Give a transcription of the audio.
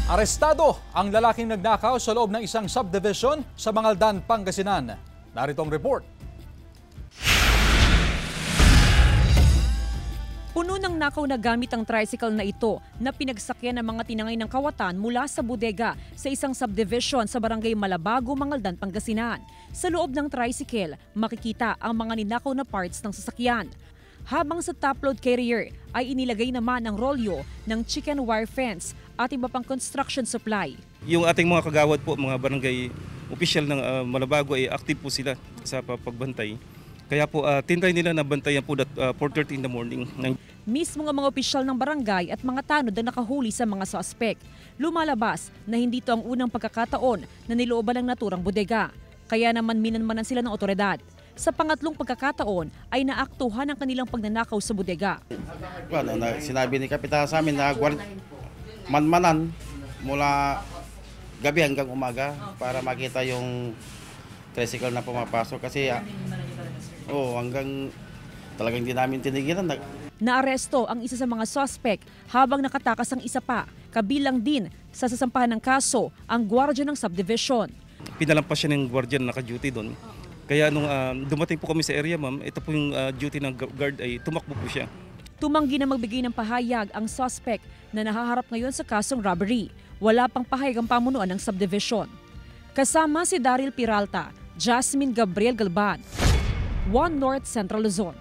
Arestado ang lalaking nagnakaw sa loob ng isang subdivision sa Mangaldan, Pangasinan. Narito ang report. Puno ng nakaw na gamit ang tricycle na ito na pinagsakyan ng mga tinangay ng kawatan mula sa bodega sa isang subdivision sa barangay Malabago, Mangaldan, Pangasinan. Sa loob ng tricycle, makikita ang mga ninakaw na parts ng sasakyan. Habang sa top load carrier ay inilagay naman ang rolyo ng chicken wire fence at iba pang construction supply. Yung ating mga kagawad po, mga barangay official ng Malabago ay active po sila sa pagbantay. Kaya po tinry nila na bantayan po 4:30 in the morning. Mismo ng mga opisyal ng barangay at mga tanod na nakahuli sa mga suspect. Lumalabas na hindi ito ang unang pagkakataon na nilooban ng naturang bodega. Kaya naman minanmanan sila ng otoridad. Sa pangatlong pagkakataon ay naaktuhan ang kanilang pagnanakaw sa bodega. Sinabi ni Kapitan sa amin na manmanan mula gabi hanggang umaga para makita yung tricycle na pumapasok kasi hanggang talagang hindi namin tinigilan. Naaresto ang isa sa mga suspect habang nakatakas ang isa pa. Kabilang din sa sasampahan ng kaso ang gwardiya ng subdivision. Pinalampas siya ng gwardiya na naka-duty doon. Kaya nung dumating po kami sa area, ma'am, ito po yung duty ng guard ay tumakbo po siya. Tumanggi na magbigay ng pahayag ang suspect na nahaharap ngayon sa kasong robbery. Wala pang pahayag ang pamunuan ng subdivision. Kasama si Daryl Peralta, Jasmine Gabriel Galban, One North Central Luzon.